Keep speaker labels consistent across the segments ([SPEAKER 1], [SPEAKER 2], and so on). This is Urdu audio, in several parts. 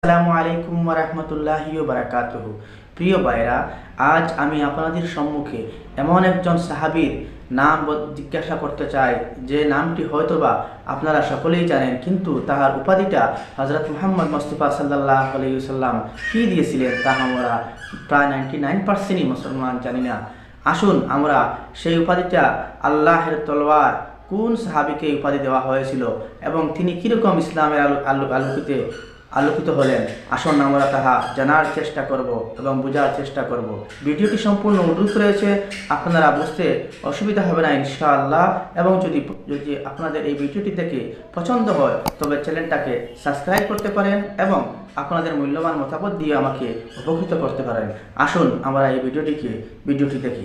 [SPEAKER 1] আসসালামু আলাইকুম ওয়া রাহমাতুল্লাহি ওয়া বারাকাতুহু। প্রিয় ভাইরা, আজ আমি আপনাদের সম্মুখে এমন একজন সাহাবীর নাম জিজ্ঞাসা করতে চাই যে নামটি হয়তোবা আপনারা সকলেই জানেন, কিন্তু তাহার উপাধিটা হযরত মুহাম্মদ মুস্তাফা সাল্লাল্লাহু আলাইহি ওয়াসাল্লাম কি দিয়েছিলেন তা আমরা প্রায় 99%ই মুসলমান জানি না। আসুন আমরা সেই উপাধিটা, আল্লাহের তলোয়ার কোন সাহাবীকে উপাধি দেওয়া হয়েছিল এবং তিনি কীরকম ইসলামের আলোকিত হলেন, আসুন আমরা তাহা জানার চেষ্টা করব এবং বোঝার চেষ্টা করব। ভিডিওটি সম্পূর্ণ অনুরোধ রয়েছে, আপনারা বুঝতে অসুবিধা হবে না ইনশাআল্লাহ। এবং যদি আপনাদের এই ভিডিওটি দেখে পছন্দ হয় তবে চ্যানেলটাকে সাবস্ক্রাইব করতে পারেন এবং আপনাদের মূল্যবান মতামত দিয়ে আমাকে উপকৃত করতে পারেন। আসুন আমরা এই ভিডিওটি দেখি।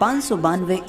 [SPEAKER 2] 592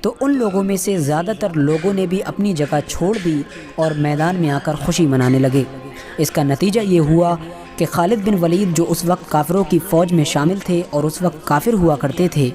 [SPEAKER 2] تو ان لوگوں میں سے زیادہ تر لوگوں نے بھی اپنی جگہ چھوڑ دی اور میدان میں آ کر خوشی منانے لگے۔ اس کا نتیجہ یہ ہوا کہ خالد بن ولید جو اس وقت کافروں کی فوج میں شامل تھے اور اس وقت کافر ہوا کرتے تھے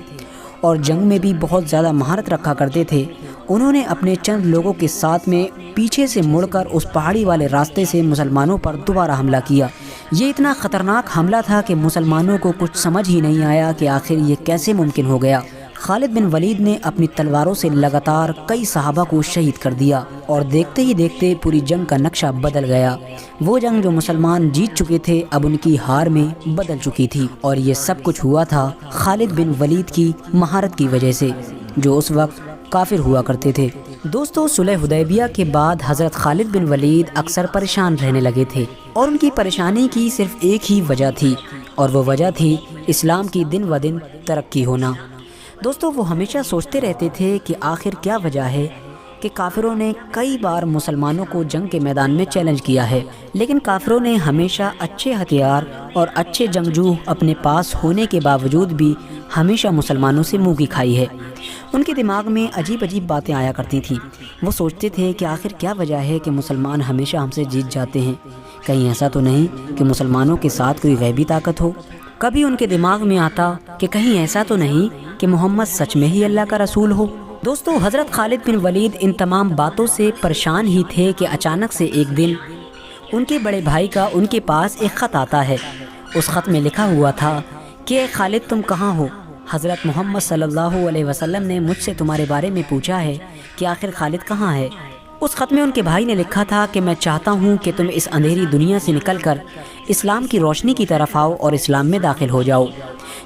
[SPEAKER 2] اور جنگ میں بھی بہت زیادہ مہارت رکھا کرتے تھے، انہوں نے اپنے چند لوگوں کے ساتھ میں پیچھے سے مڑ کر اس پہاڑی والے راستے سے مسلمانوں پر دوبارہ حملہ کیا۔ یہ اتنا خطرناک حملہ تھا کہ مسلمانوں کو کچھ سمجھ ہی نہیں آیا کہ آخر یہ کیسے ممکن ہو گیا۔ خالد بن ولید نے اپنی تلواروں سے لگاتار کئی صحابہ کو شہید کر دیا اور دیکھتے ہی دیکھتے پوری جنگ کا نقشہ بدل گیا۔ وہ جنگ جو مسلمان جیت چکے تھے اب ان کی ہار میں بدل چکی تھی، اور یہ سب کچھ ہوا تھا خالد بن ولید کی مہارت کی وجہ سے، جو اس وقت کافر ہوا کرتے تھے۔ دوستو، صلح حدیبیہ کے بعد حضرت خالد بن ولید اکثر پریشان رہنے لگے تھے، اور ان کی پریشانی کی صرف ایک ہی وجہ تھی، اور وہ وجہ تھی اسلام کی دن و دن ترقی ہونا۔ دوستو، وہ ہمیشہ سوچتے رہتے تھے کہ آخر کیا وجہ ہے کہ کافروں نے کئی بار مسلمانوں کو جنگ کے میدان میں چیلنج کیا ہے، لیکن کافروں نے ہمیشہ اچھے ہتھیار اور اچھے جنگجو اپنے پاس ہونے کے باوجود بھی ہمیشہ مسلمانوں سے منہ کی کھائی ہے۔ ان کے دماغ میں عجیب عجیب باتیں آیا کرتی تھیں۔ وہ سوچتے تھے کہ آخر کیا وجہ ہے کہ مسلمان ہمیشہ ہم سے جیت جاتے ہیں؟ کہیں ایسا تو نہیں کہ مسلمانوں کے ساتھ کوئی غیبی طاقت ہو؟ کبھی ان کے دماغ میں آتا کہ کہیں ایسا تو نہیں کہ محمد سچ میں ہی اللہ کا رسول ہو؟ دوستو، حضرت خالد بن ولید ان تمام باتوں سے پریشان ہی تھے کہ اچانک سے ایک دن ان کے بڑے بھائی کا ان کے پاس ایک خط آتا ہے۔ اس خط میں لکھا ہوا تھا کہ اے خالد، تم کہاں ہو؟ حضرت محمد صلی اللہ علیہ وسلم نے مجھ سے تمہارے بارے میں پوچھا ہے کہ آخر خالد کہاں ہے۔ اس خط میں ان کے بھائی نے لکھا تھا کہ میں چاہتا ہوں کہ تم اس اندھیری دنیا سے نکل کر اسلام کی روشنی کی طرف آؤ اور اسلام میں داخل ہو جاؤ۔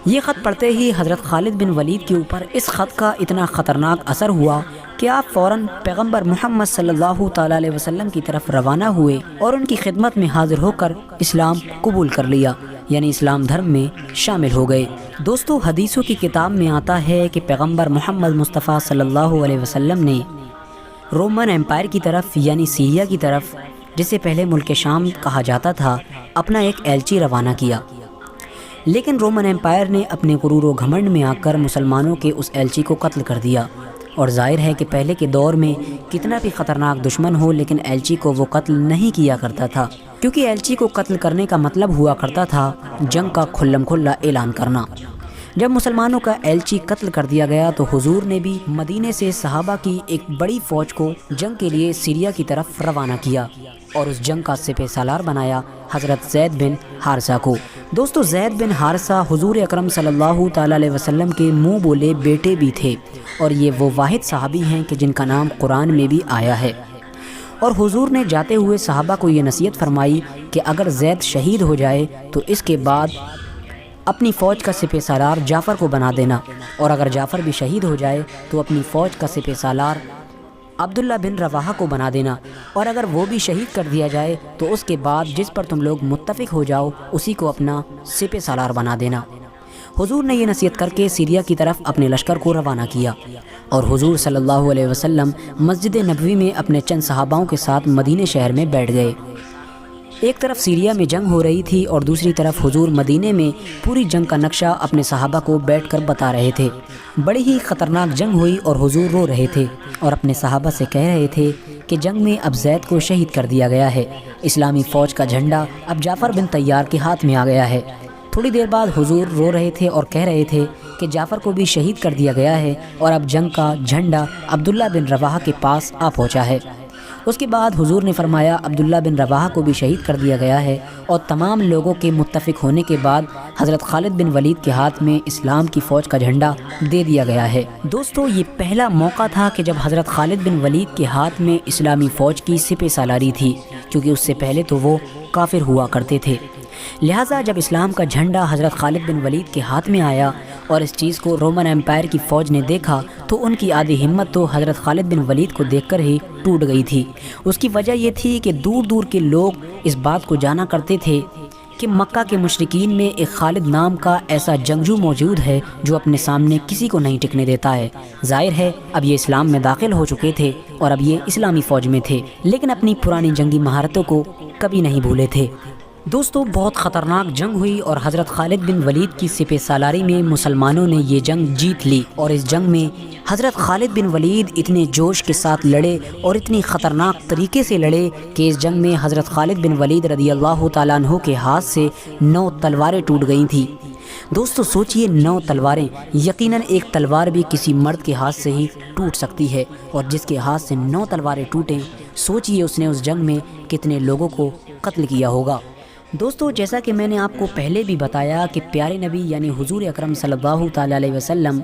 [SPEAKER 2] یہ خط پڑھتے ہی حضرت خالد بن ولید کے اوپر اس خط کا اتنا خطرناک اثر ہوا کہ آپ فوراً پیغمبر محمد صلی اللہ تعالیٰ علیہ وسلم کی طرف روانہ ہوئے اور ان کی خدمت میں حاضر ہو کر اسلام قبول کر لیا، یعنی اسلام دھرم میں شامل ہو گئے۔ دوستو، حدیثوں کی کتاب میں آتا ہے کہ پیغمبر محمد مصطفیٰ صلی اللہ علیہ وسلم نے رومن امپائر کی طرف یعنی سیریا کی طرف، جسے پہلے ملک شام کہا جاتا تھا، اپنا ایک ایلچی روانہ کیا، لیکن رومن امپائر نے اپنے غرور و گھمنڈ میں آ کر مسلمانوں کے اس ایلچی کو قتل کر دیا۔ اور ظاہر ہے کہ پہلے کے دور میں کتنا بھی خطرناک دشمن ہو لیکن ایلچی کو وہ قتل نہیں کیا کرتا تھا، کیونکہ ایلچی کو قتل کرنے کا مطلب ہوا کرتا تھا جنگ کا کھلم کھلا اعلان کرنا۔ جب مسلمانوں کا ایلچی قتل کر دیا گیا تو حضور نے بھی مدینے سے صحابہ کی ایک بڑی فوج کو جنگ کے لیے سیریا کی طرف روانہ کیا اور اس جنگ کا سپہ سالار بنایا حضرت زید بن حارثہ کو۔ دوستو، زید بن حارثہ حضور اکرم صلی اللہ تعالیٰ علیہ وسلم کے منہ بولے بیٹے بھی تھے، اور یہ وہ واحد صحابی ہیں کہ جن کا نام قرآن میں بھی آیا ہے۔ اور حضور نے جاتے ہوئے صحابہ کو یہ نصیحت فرمائی کہ اگر زید شہید ہو جائے تو اس کے بعد اپنی فوج کا سپہ سالار جعفر کو بنا دینا، اور اگر جعفر بھی شہید ہو جائے تو اپنی فوج کا سپہ سالار عبداللہ بن رواحہ کو بنا دینا، اور اگر وہ بھی شہید کر دیا جائے تو اس کے بعد جس پر تم لوگ متفق ہو جاؤ اسی کو اپنا سپہ سالار بنا دینا۔ حضور نے یہ نصیحت کر کے سیریا کی طرف اپنے لشکر کو روانہ کیا، اور حضور صلی اللہ علیہ وسلم مسجد نبوی میں اپنے چند صحاباؤں کے ساتھ مدینے شہر میں بیٹھ گئے۔ ایک طرف سیریا میں جنگ ہو رہی تھی اور دوسری طرف حضور مدینے میں پوری جنگ کا نقشہ اپنے صحابہ کو بیٹھ کر بتا رہے تھے۔ بڑی ہی خطرناک جنگ ہوئی اور حضور رو رہے تھے اور اپنے صحابہ سے کہہ رہے تھے کہ جنگ میں اب زید کو شہید کر دیا گیا ہے، اسلامی فوج کا جھنڈا اب جعفر بن طیار کے ہاتھ میں آ گیا ہے۔ تھوڑی دیر بعد حضور رو رہے تھے اور کہہ رہے تھے کہ جعفر کو بھی شہید کر دیا گیا ہے اور اب جنگ کا جھنڈا عبداللہ بن رواحہ کے پاس آ پہنچا ہے۔ اس کے بعد حضور نے فرمایا عبداللہ بن رواحہ کو بھی شہید کر دیا گیا ہے، اور تمام لوگوں کے متفق ہونے کے بعد حضرت خالد بن ولید کے ہاتھ میں اسلام کی فوج کا جھنڈا دے دیا گیا ہے۔ دوستو، یہ پہلا موقع تھا کہ جب حضرت خالد بن ولید کے ہاتھ میں اسلامی فوج کی سپہ سالاری تھی، کیونکہ اس سے پہلے تو وہ کافر ہوا کرتے تھے۔ لہٰذا جب اسلام کا جھنڈا حضرت خالد بن ولید کے ہاتھ میں آیا اور اس چیز کو رومن امپائر کی فوج نے دیکھا تو ان کی آدھی ہمت تو حضرت خالد بن ولید کو دیکھ کر ہی ٹوٹ گئی تھی۔ اس کی وجہ یہ تھی کہ دور دور کے لوگ اس بات کو جانا کرتے تھے کہ مکہ کے مشرکین میں ایک خالد نام کا ایسا جنگجو موجود ہے جو اپنے سامنے کسی کو نہیں ٹکنے دیتا ہے۔ ظاہر ہے اب یہ اسلام میں داخل ہو چکے تھے اور اب یہ اسلامی فوج میں تھے، لیکن اپنی پرانی جنگی مہارتوں کو کبھی نہیں بھولے تھے۔ دوستو بہت خطرناک جنگ ہوئی اور حضرت خالد بن ولید کی سپہ سالاری میں مسلمانوں نے یہ جنگ جیت لی، اور اس جنگ میں حضرت خالد بن ولید اتنے جوش کے ساتھ لڑے اور اتنی خطرناک طریقے سے لڑے کہ اس جنگ میں حضرت خالد بن ولید رضی اللہ تعالیٰ عنہ کے ہاتھ سے 9 تلواریں ٹوٹ گئی تھیں۔ دوستو سوچئے 9 تلواریں، یقیناً ایک تلوار بھی کسی مرد کے ہاتھ سے ہی ٹوٹ سکتی ہے، اور جس کے ہاتھ سے 9 تلواریں ٹوٹیں، سوچئے اس نے اس جنگ میں کتنے لوگوں کو قتل کیا ہوگا۔ دوستو جیسا کہ میں نے آپ کو پہلے بھی بتایا کہ پیارے نبی یعنی حضور اکرم صلی اللہ تعالیٰ علیہ وسلم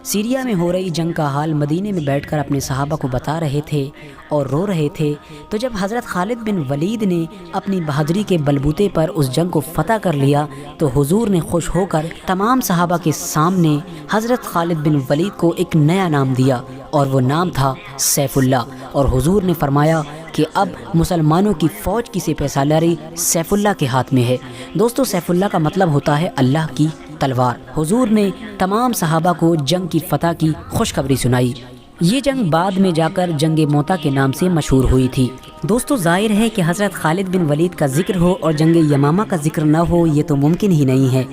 [SPEAKER 2] سیریا میں ہو رہی جنگ کا حال مدینے میں بیٹھ کر اپنے صحابہ کو بتا رہے تھے اور رو رہے تھے، تو جب حضرت خالد بن ولید نے اپنی بہادری کے بلبوتے پر اس جنگ کو فتح کر لیا تو حضور نے خوش ہو کر تمام صحابہ کے سامنے حضرت خالد بن ولید کو ایک نیا نام دیا، اور وہ نام تھا سیف اللہ، اور حضور نے فرمایا کہ اب مسلمانوں کی فوج کی سپہ سالاری سیف اللہ کے ہاتھ میں ہے۔ دوستو سیف اللہ کا مطلب ہوتا ہے اللہ کی تلوار۔ حضور نے تمام صحابہ کو جنگ کی فتح کی خوشخبری سنائی۔ یہ جنگ بعد میں جا کر جنگ موتا کے نام سے مشہور ہوئی تھی۔ دوستو ظاہر ہے کہ حضرت خالد بن ولید کا ذکر ہو اور جنگ یمامہ کا ذکر نہ ہو، یہ تو ممکن ہی نہیں ہے۔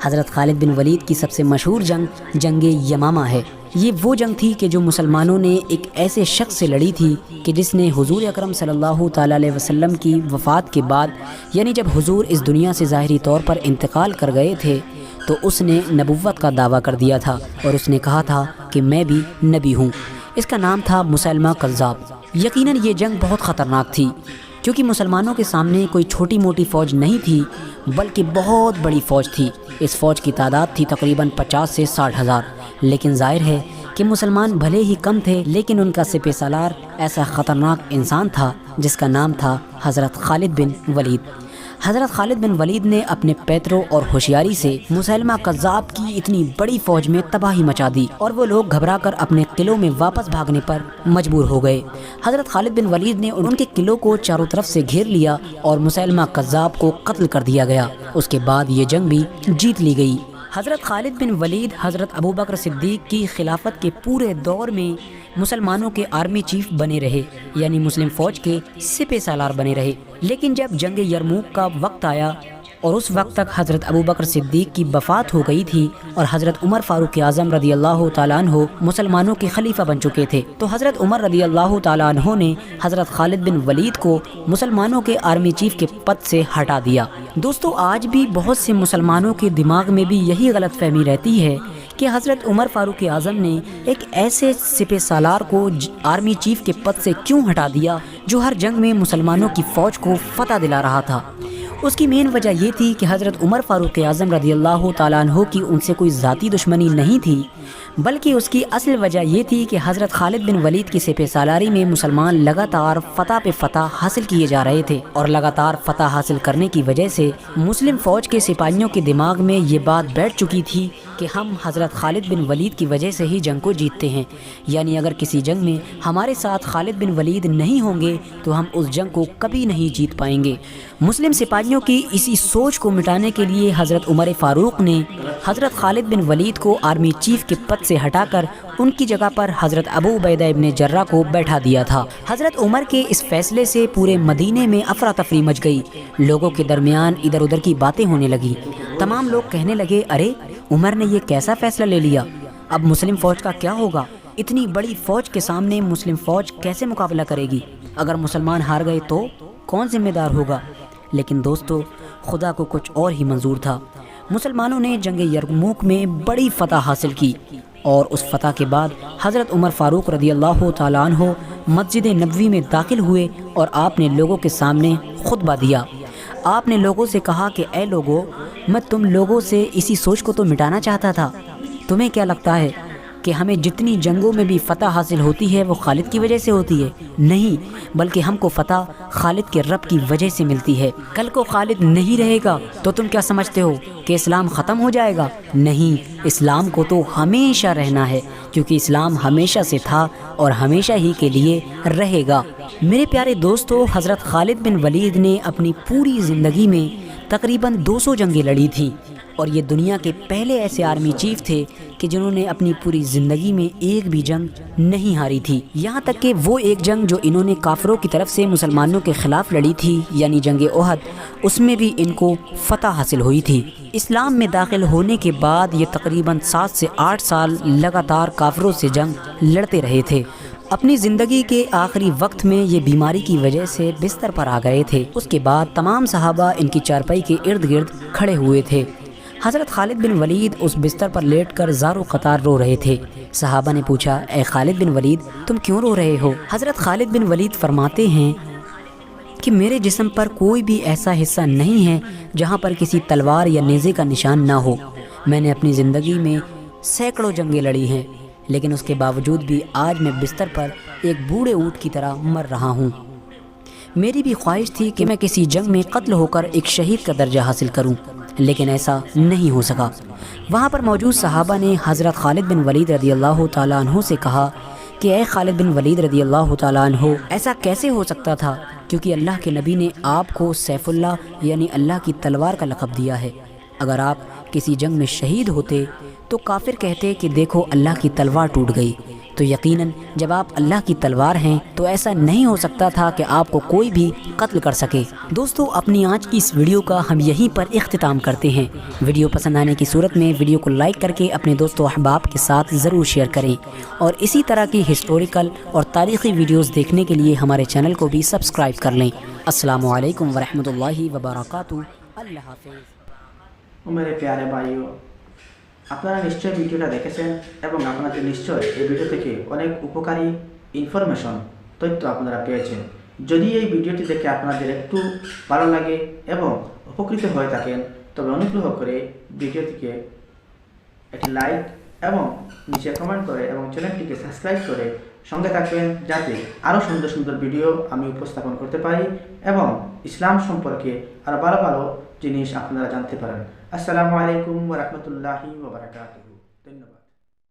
[SPEAKER 2] حضرت خالد بن ولید کی سب سے مشہور جنگ جنگ یمامہ ہے۔ یہ وہ جنگ تھی کہ جو مسلمانوں نے ایک ایسے شخص سے لڑی تھی کہ جس نے حضور اکرم صلی اللہ تعالیٰ علیہ وسلم کی وفات کے بعد، یعنی جب حضور اس دنیا سے ظاہری طور پر انتقال کر گئے تھے، تو اس نے نبوت کا دعویٰ کر دیا تھا اور اس نے کہا تھا کہ میں بھی نبی ہوں۔ اس کا نام تھا مسلمہ کذاب۔ یقیناً یہ جنگ بہت خطرناک تھی، کیونکہ مسلمانوں کے سامنے کوئی چھوٹی موٹی فوج نہیں تھی بلکہ بہت بڑی فوج تھی۔ اس فوج کی تعداد تھی تقریباً 50 سے 60 ہزار، لیکن ظاہر ہے کہ مسلمان بھلے ہی کم تھے لیکن ان کا سپہ سالار ایسا خطرناک انسان تھا جس کا نام تھا حضرت خالد بن ولید۔ حضرت خالد بن ولید نے اپنے پیتروں اور ہوشیاری سے مسلمہ کذاب کی اتنی بڑی فوج میں تباہی مچا دی اور وہ لوگ گھبرا کر اپنے قلعوں میں واپس بھاگنے پر مجبور ہو گئے۔ حضرت خالد بن ولید نے ان کے قلعوں کو چاروں طرف سے گھیر لیا اور مسلمہ کذاب کو قتل کر دیا گیا۔ اس کے بعد یہ جنگ بھی جیت لی گئی۔ حضرت خالد بن ولید حضرت ابوبکر صدیق کی خلافت کے پورے دور میں مسلمانوں کے آرمی چیف بنے رہے، یعنی مسلم فوج کے سپہ سالار بنے رہے۔ لیکن جب جنگ یرموک کا وقت آیا اور اس وقت تک حضرت ابوبکر صدیق کی وفات ہو گئی تھی اور حضرت عمر فاروق اعظم رضی اللہ تعالیٰ عنہ مسلمانوں کے خلیفہ بن چکے تھے، تو حضرت عمر رضی اللہ تعالیٰ عنہ نے حضرت خالد بن ولید کو مسلمانوں کے آرمی چیف کے پد سے ہٹا دیا۔ دوستو آج بھی بہت سے مسلمانوں کے دماغ میں بھی یہی غلط فہمی رہتی ہے کہ حضرت عمر فاروق اعظم نے ایک ایسے سپہ سالار کو آرمی چیف کے پد سے کیوں ہٹا دیا جو ہر جنگ میں مسلمانوں کی فوج کو فتح دلا رہا تھا۔ اس کی مین وجہ یہ تھی کہ حضرت عمر فاروق اعظم رضی اللہ تعالیٰ عنہ کی ان سے کوئی ذاتی دشمنی نہیں تھی، بلکہ اس کی اصل وجہ یہ تھی کہ حضرت خالد بن ولید کی سپہ سالاری میں مسلمان لگاتار فتح پہ فتح حاصل کیے جا رہے تھے، اور لگاتار فتح حاصل کرنے کی وجہ سے مسلم فوج کے سپاہیوں کے دماغ میں یہ بات بیٹھ چکی تھی کہ ہم حضرت خالد بن ولید کی وجہ سے ہی جنگ کو جیتتے ہیں، یعنی اگر کسی جنگ میں ہمارے ساتھ خالد بن ولید نہیں ہوں گے تو ہم اس جنگ کو کبھی نہیں جیت پائیں گے۔ مسلم سپاہیوں کی اسی سوچ کو مٹانے کے لیے حضرت عمر فاروق نے حضرت خالد بن ولید کو آرمی چیف کے پد سے ہٹا کر ان کی جگہ پر حضرت ابو عبیدہ ابن جراح کو بیٹھا دیا تھا۔ حضرت عمر کے اس فیصلے سے پورے مدینے میں افراتفری مچ گئی، لوگوں کے درمیان ادھر ادھر کی باتیں ہونے لگی۔ تمام لوگ کہنے لگے، ارے عمر نے یہ کیسا فیصلہ لے لیا، اب مسلم فوج کا کیا ہوگا؟ اتنی بڑی فوج کے سامنے مسلم فوج کیسے مقابلہ کرے گی؟ اگر مسلمان ہار گئے تو کون ذمہ دار ہوگا؟ لیکن دوستو خدا کو کچھ اور ہی منظور تھا۔ مسلمانوں نے جنگ یرموک میں بڑی فتح حاصل کی، اور اس فتح کے بعد حضرت عمر فاروق رضی اللہ تعالیٰ عنہ مسجد نبوی میں داخل ہوئے اور آپ نے لوگوں کے سامنے خطبہ دیا۔ آپ نے لوگوں سے کہا کہ اے لوگوں، میں تم لوگوں سے اسی سوچ کو تو مٹانا چاہتا تھا۔ تمہیں کیا لگتا ہے کہ ہمیں جتنی جنگوں میں بھی فتح حاصل ہوتی ہے وہ خالد کی وجہ سے ہوتی ہے؟ نہیں، بلکہ ہم کو فتح خالد کے رب کی وجہ سے ملتی ہے۔ کل کو خالد نہیں رہے گا تو تم کیا سمجھتے ہو کہ اسلام ختم ہو جائے گا؟ نہیں، اسلام کو تو ہمیشہ رہنا ہے، کیونکہ اسلام ہمیشہ سے تھا اور ہمیشہ ہی کے لیے رہے گا۔ میرے پیارے دوستو، حضرت خالد بن ولید نے اپنی پوری زندگی میں تقریباً 200 جنگیں لڑی تھیں، اور یہ دنیا کے پہلے ایسے آرمی چیف تھے کہ جنہوں نے اپنی پوری زندگی میں ایک بھی جنگ نہیں ہاری تھی، یہاں تک کہ وہ ایک جنگ جو انہوں نے کافروں کی طرف سے مسلمانوں کے خلاف لڑی تھی یعنی جنگ احد، اس میں بھی ان کو فتح حاصل ہوئی تھی۔ اسلام میں داخل ہونے کے بعد یہ تقریباً 7 سے 8 سال لگاتار کافروں سے جنگ لڑتے رہے تھے۔ اپنی زندگی کے آخری وقت میں یہ بیماری کی وجہ سے بستر پر آ گئے تھے۔ اس کے بعد تمام صحابہ ان کی چارپائی کے ارد گرد کھڑے ہوئے تھے۔ حضرت خالد بن ولید اس بستر پر لیٹ کر زارو قطار رو رہے تھے۔ صحابہ نے پوچھا، اے خالد بن ولید تم کیوں رو رہے ہو؟ حضرت خالد بن ولید فرماتے ہیں کہ میرے جسم پر کوئی بھی ایسا حصہ نہیں ہے جہاں پر کسی تلوار یا نیزے کا نشان نہ ہو۔ میں نے اپنی زندگی میں سینکڑوں جنگیں لڑی ہیں، لیکن اس کے باوجود بھی آج میں بستر پر ایک بوڑھے اونٹ کی طرح مر رہا ہوں۔ میری بھی خواہش تھی کہ میں کسی جنگ میں قتل ہو کر ایک شہید کا درجہ حاصل کروں، لیکن ایسا نہیں ہو سکا۔ وہاں پر موجود صحابہ نے حضرت خالد بن ولید رضی اللہ تعالیٰ عنہ سے کہا کہ اے خالد بن ولید رضی اللہ تعالیٰ عنہ، ایسا کیسے ہو سکتا تھا؟ کیونکہ اللہ کے نبی نے آپ کو سیف اللہ یعنی اللہ کی تلوار کا لقب دیا ہے۔ اگر آپ کسی جنگ میں شہید ہوتے تو کافر کہتے کہ دیکھو اللہ کی تلوار ٹوٹ گئی، تو یقیناً جب آپ اللہ کی تلوار ہیں تو ایسا نہیں ہو سکتا تھا کہ آپ کو کوئی بھی قتل کر سکے۔ دوستو، اپنی آج کی اس ویڈیو کا ہم یہیں پر اختتام کرتے ہیں۔ ویڈیو پسند آنے کی صورت میں ویڈیو کو لائک کر کے اپنے دوستو احباب کے ساتھ ضرور شیئر کریں، اور اسی طرح کی ہسٹوریکل اور تاریخی ویڈیوز دیکھنے کے لیے ہمارے چینل کو بھی سبسکرائب کر لیں۔ السلام علیکم ورحمۃ اللہ وبرکاتہ۔ اللہ حافظ۔
[SPEAKER 1] মেরে প্যারে ভাইও, আপনারা নিশ্চয়ই ভিডিওটা দেখেছেন এবং আপনাদের নিশ্চয়ই এই ভিডিও থেকে অনেক উপকারী ইনফরমেশন তথ্য আপনারা পেয়েছেন। যদি এই ভিডিওটি দেখে আপনাদের একটু ভালো লাগে এবং উপকৃত হয়ে থাকেন, তবে অনুগ্রহ করে ভিডিওটিকে একটি লাইক এবং নিচে কমেন্ট করে এবং চ্যানেলটিকে সাবস্ক্রাইব করে সঙ্গে থাকবেন, যাতে আরও সুন্দর সুন্দর ভিডিও আমি উপস্থাপন করতে পারি এবং ইসলাম সম্পর্কে আরও ভালো ভালো জিনিস আপনারা জানতে পারেন। আসসালামু আলাইকুম ওয়া রাহমাতুল্লাহি ওয়া বারাকাতুহু। ধন্যবাদ।